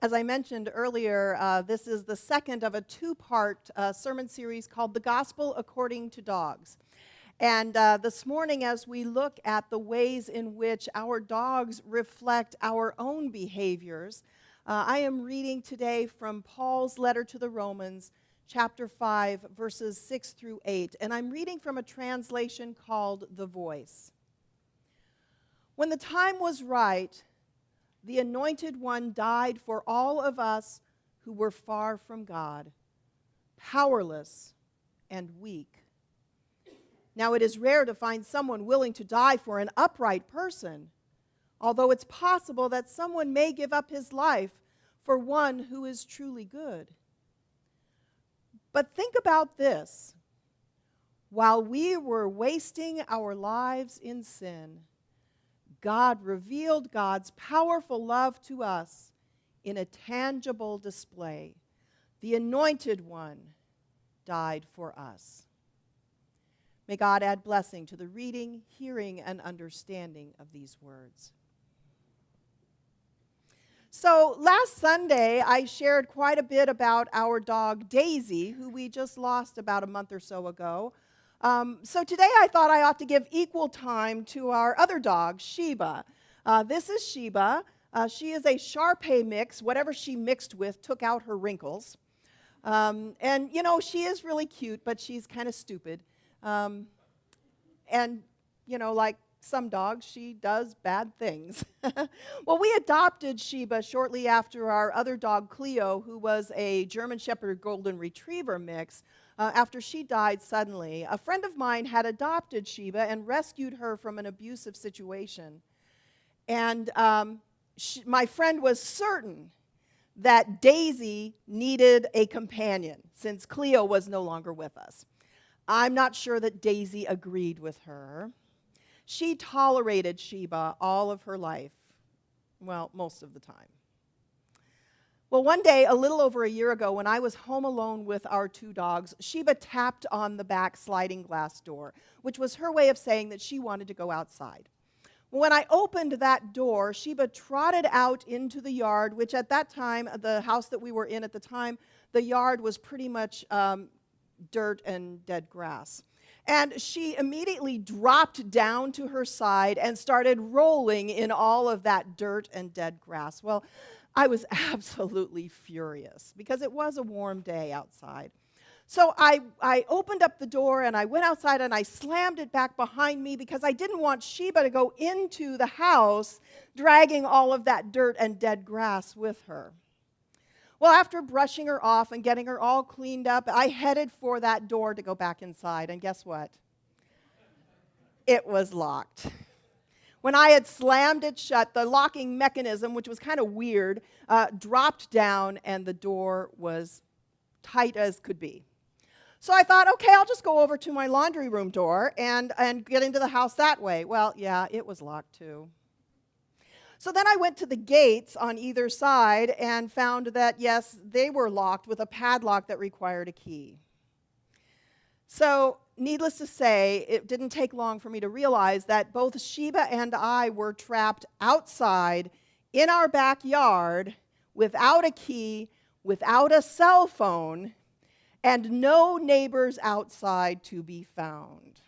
As I mentioned earlier, this is the second of a two-part sermon series called The Gospel According to Dogs. And this morning, as we look at the ways in which our dogs reflect our own behaviors, I am reading today from Paul's letter to the Romans, chapter 5, verses 6 through 8. And I'm reading from a translation called The Voice. When the time was right, the Anointed One died for all of us who were far from God, powerless and weak. Now, it is rare to find someone willing to die for an upright person, although it's possible that someone may give up his life for one who is truly good. But think about this. While we were wasting our lives in sin, God revealed God's powerful love to us in a tangible display. The Anointed One died for us. May God add blessing to the reading, hearing, and understanding of these words. So last Sunday, I shared quite a bit about our dog Daisy, who we just lost about a month or so ago. So today I thought I ought to give equal time to our other dog, Sheba. This is Sheba. She is a Shar-Pei mix. Whatever she mixed with took out her wrinkles. And, you know, she is really cute, but she's kind of stupid. And, you know, like some dogs, she does bad things. Well, we adopted Sheba shortly after our other dog, Cleo, who was a German Shepherd Golden Retriever mix. After she died suddenly, a friend of mine had adopted Sheba and rescued her from an abusive situation. And my friend was certain that Daisy needed a companion since Cleo was no longer with us. I'm not sure that Daisy agreed with her. She tolerated Sheba all of her life. Well, most of the time. Well, one day, a little over a year ago, when I was home alone with our two dogs, Sheba tapped on the back sliding glass door, which was her way of saying that she wanted to go outside. When I opened that door, Sheba trotted out into the yard, which at that time, the house that we were in at the time, the yard was pretty much dirt and dead grass. And she immediately dropped down to her side and started rolling in all of that dirt and dead grass. Well, I was absolutely furious because it was a warm day outside. So I opened up the door and I went outside and I slammed it back behind me because I didn't want Sheba to go into the house dragging all of that dirt and dead grass with her. Well, after brushing her off and getting her all cleaned up, I headed for that door to go back inside. And guess what? It was locked. When I had slammed it shut, the locking mechanism, which was kind of weird, dropped down and the door was tight as could be. So I thought, okay, I'll just go over to my laundry room door and get into the house that way. Well, yeah, it was locked too. So then I went to the gates on either side and found that, yes, they were locked with a padlock that required a key. So, needless to say, it didn't take long for me to realize that both Sheba and I were trapped outside in our backyard without a key, without a cell phone, and no neighbors outside to be found.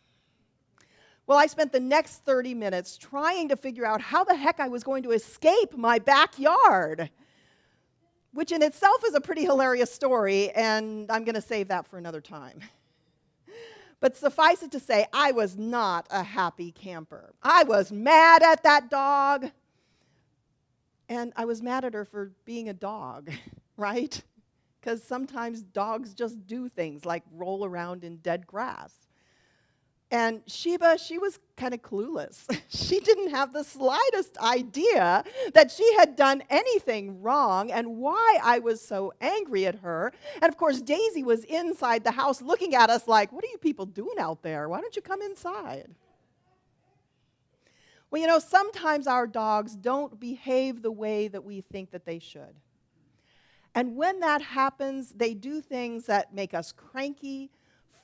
Well, I spent the next 30 minutes trying to figure out how the heck I was going to escape my backyard, which in itself is a pretty hilarious story, and I'm going to save that for another time. But suffice it to say, I was not a happy camper. I was mad at that dog, and I was mad at her for being a dog, right? Because sometimes dogs just do things like roll around in dead grass. And Sheba, she was kind of clueless. She didn't have the slightest idea that she had done anything wrong and why I was so angry at her. And of course, Daisy was inside the house looking at us like, what are you people doing out there? Why don't you come inside? Well, you know, sometimes our dogs don't behave the way that we think that they should. And when that happens, they do things that make us cranky,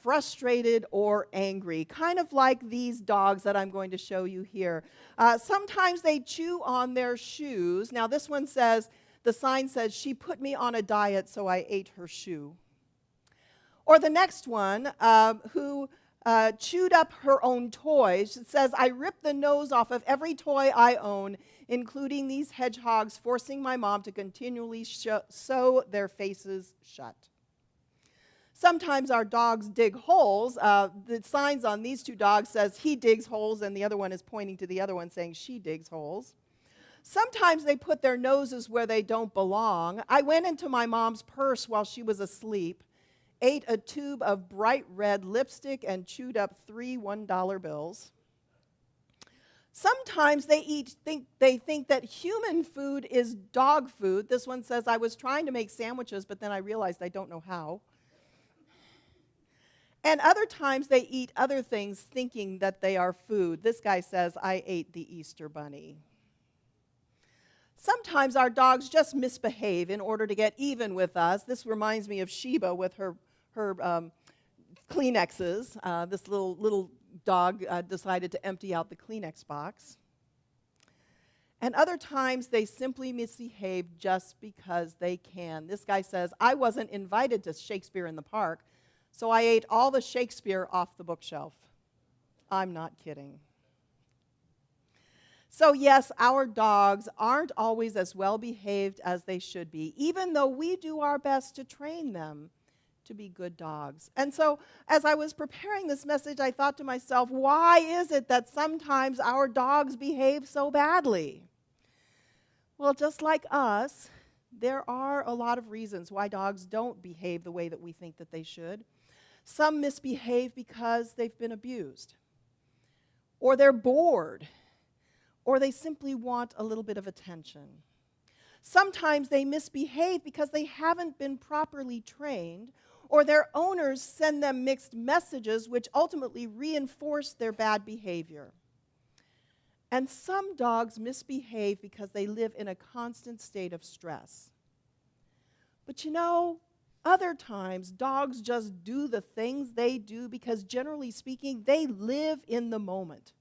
frustrated, or angry, kind of like these dogs that I'm going to show you here. Sometimes they chew on their shoes. Now, this one says the sign says, "She put me on a diet, so I ate her shoe." Or the next one, who chewed up her own toys. It says, "I ripped the nose off of every toy I own, including these hedgehogs, forcing my mom to continually sew their faces shut." Sometimes our dogs dig holes. The signs on these two dogs says, "He digs holes," and the other one is pointing to the other one saying, "She digs holes." Sometimes they put their noses where they don't belong. I went into my mom's purse while she was asleep, ate a tube of bright red lipstick, and chewed up 3 $1 bills. Sometimes they think that human food is dog food. This one says, "I was trying to make sandwiches, but then I realized I don't know how." And other times they eat other things thinking that they are food. This guy says, "I ate the Easter bunny." Sometimes our dogs just misbehave in order to get even with us. This reminds me of Sheba with her Kleenexes. This little dog decided to empty out the Kleenex box. And other times they simply misbehave just because they can. This guy says, "I wasn't invited to Shakespeare in the Park, so I ate all the Shakespeare off the bookshelf." I'm not kidding. So yes, our dogs aren't always as well behaved as they should be, even though we do our best to train them to be good dogs. And so as I was preparing this message, I thought to myself, why is it that sometimes our dogs behave so badly? Well, just like us, there are a lot of reasons why dogs don't behave the way that we think that they should. Some misbehave because they've been abused, or they're bored, or they simply want a little bit of attention. Sometimes they misbehave because they haven't been properly trained, or their owners send them mixed messages which ultimately reinforce their bad behavior. And some dogs misbehave because they live in a constant state of stress. But you know, other times dogs just do the things they do because, generally speaking, they live in the moment.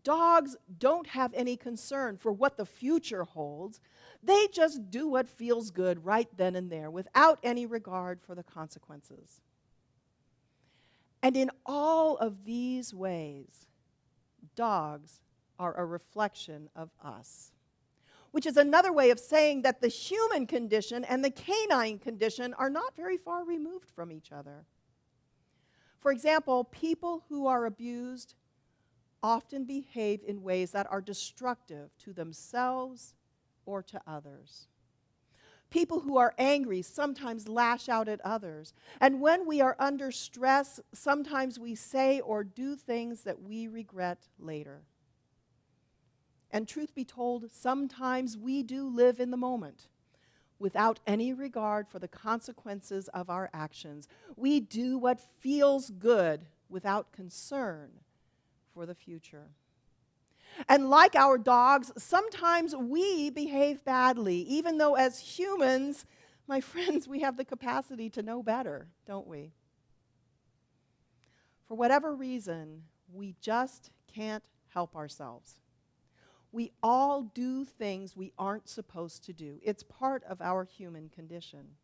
Dogs don't have any concern for what the future holds. They just do what feels good right then and there without any regard for the consequences. And in all of these ways, dogs are a reflection of us, which is another way of saying that the human condition and the canine condition are not very far removed from each other. For example, people who are abused often behave in ways that are destructive to themselves or to others. People who are angry sometimes lash out at others. And when we are under stress, sometimes we say or do things that we regret later. And truth be told, sometimes we do live in the moment without any regard for the consequences of our actions. We do what feels good without concern for the future. And like our dogs, sometimes we behave badly, even though as humans, my friends, we have the capacity to know better, don't we? For whatever reason, we just can't help ourselves. We all do things we aren't supposed to do. It's part of our human condition.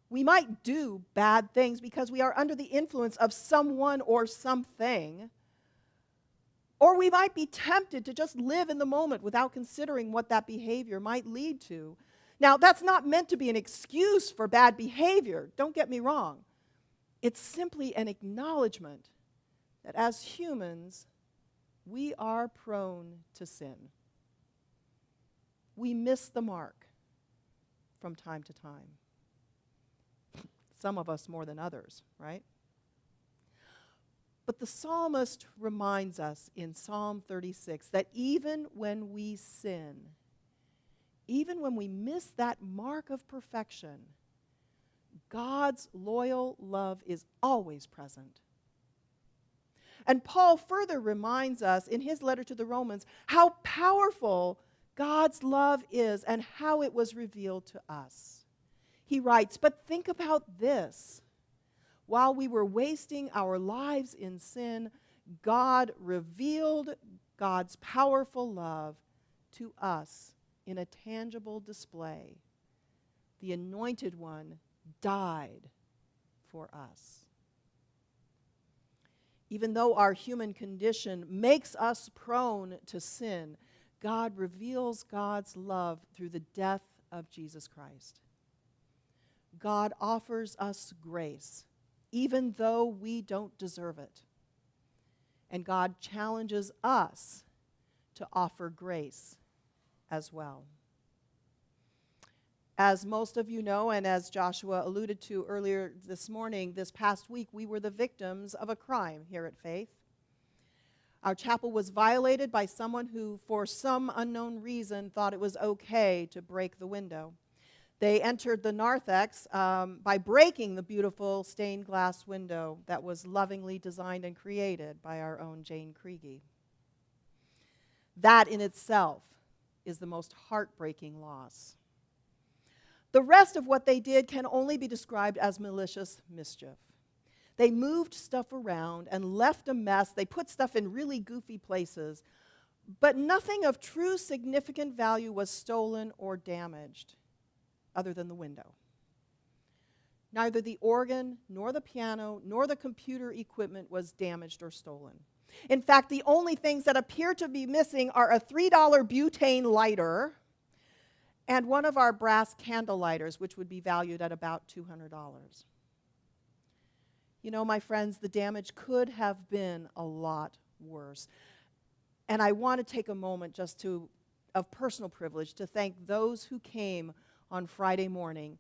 We might do bad things because we are under the influence of someone or something. Or we might be tempted to just live in the moment without considering what that behavior might lead to. Now, that's not meant to be an excuse for bad behavior. Don't get me wrong. It's simply an acknowledgement that as humans, we are prone to sin. We miss the mark from time to time. Some of us more than others, right? But the psalmist reminds us in Psalm 36 that even when we sin, even when we miss that mark of perfection, God's loyal love is always present. And Paul further reminds us in his letter to the Romans how powerful God's love is and how it was revealed to us. He writes, "But think about this. While we were wasting our lives in sin, God revealed God's powerful love to us in a tangible display. The Anointed One died for us. Even though our human condition makes us prone to sin, God reveals God's love through the death of Jesus Christ. God offers us grace, even though we don't deserve it. And God challenges us to offer grace as well. As most of you know, and as Joshua alluded to earlier this morning, this past week, we were the victims of a crime here at Faith. Our chapel was violated by someone who, for some unknown reason, thought it was okay to break the window. They entered the narthex by breaking the beautiful stained glass window that was lovingly designed and created by our own Jane Kriege. That in itself is the most heartbreaking loss. The rest of what they did can only be described as malicious mischief. They moved stuff around and left a mess. They put stuff in really goofy places, but nothing of true significant value was stolen or damaged, other than the window. Neither the organ, nor the piano, nor the computer equipment was damaged or stolen. In fact, the only things that appear to be missing are a $3 butane lighter and one of our brass candle lighters, which would be valued at about $200. You know, my friends, the damage could have been a lot worse. And I want to take a moment just of personal privilege to thank those who came on Friday morning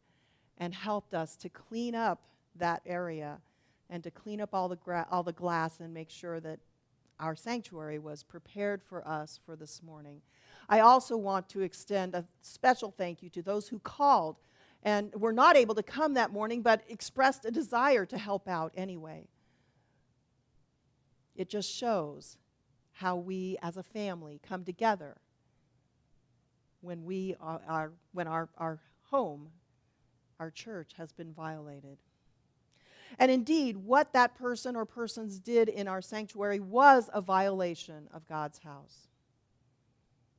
and helped us to clean up that area and to clean up all the glass and make sure that our sanctuary was prepared for us for this morning. I also want to extend a special thank you to those who called and were not able to come that morning but expressed a desire to help out anyway. It just shows how we as a family come together when our home, our church, has been violated. And indeed, what that person or persons did in our sanctuary was a violation of God's house.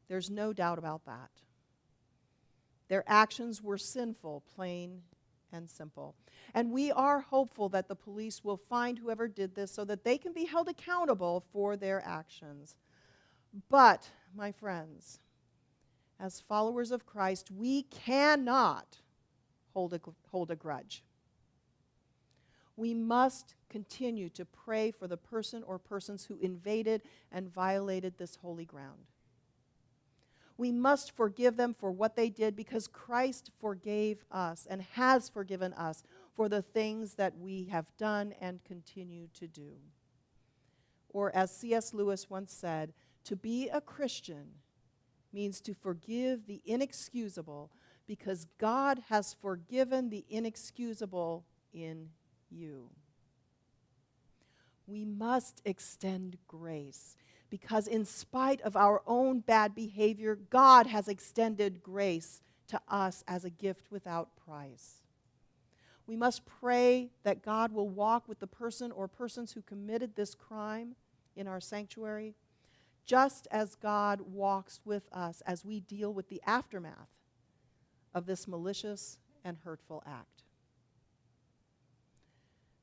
There's no doubt about that. Their actions were sinful, plain and simple. And we are hopeful that the police will find whoever did this so that they can be held accountable for their actions. But, my friends, as followers of Christ, we cannot hold a grudge. We must continue to pray for the person or persons who invaded and violated this holy ground. We must forgive them for what they did because Christ forgave us and has forgiven us for the things that we have done and continue to do. Or as C.S. Lewis once said, to be a Christian means to forgive the inexcusable because God has forgiven the inexcusable in you. We must extend grace because in spite of our own bad behavior, God has extended grace to us as a gift without price. We must pray that God will walk with the person or persons who committed this crime in our sanctuary, just as God walks with us as we deal with the aftermath of this malicious and hurtful act.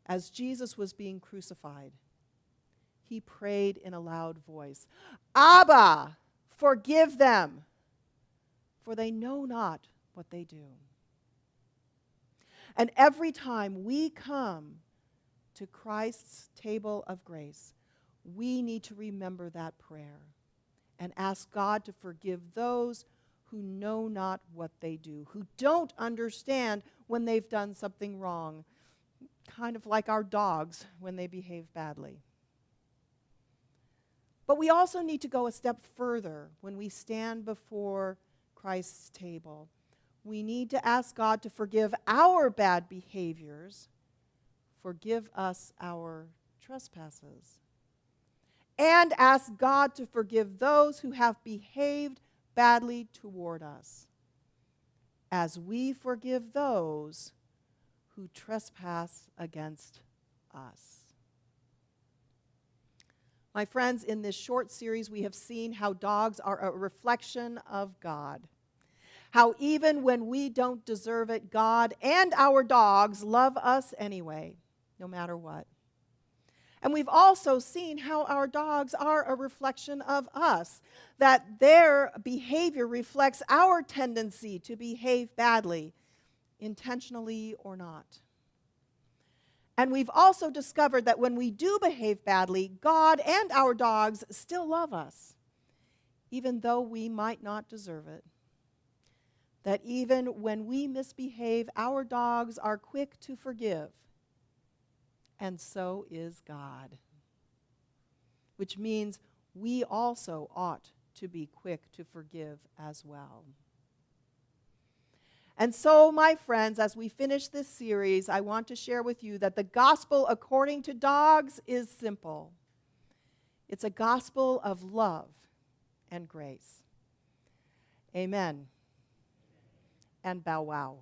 As Jesus was being crucified, he prayed in a loud voice, Abba, forgive them, for they know not what they do. And every time we come to Christ's table of grace, we need to remember that prayer and ask God to forgive those who know not what they do, who don't understand when they've done something wrong, kind of like our dogs when they behave badly. But we also need to go a step further when we stand before Christ's table. We need to ask God to forgive our bad behaviors, forgive us our trespasses, and ask God to forgive those who have behaved badly toward us, as we forgive those who trespass against us. My friends, in this short series, we have seen how dogs are a reflection of God. how even when we don't deserve it, God and our dogs love us anyway, no matter what. And we've also seen how our dogs are a reflection of us, that their behavior reflects our tendency to behave badly, intentionally or not. And we've also discovered that when we do behave badly, God and our dogs still love us, even though we might not deserve it. That even when we misbehave, our dogs are quick to forgive. And so is God. Which means we also ought to be quick to forgive as well. And so, my friends, as we finish this series, I want to share with you that the gospel according to dogs is simple. It's a gospel of love and grace. Amen. And bow wow.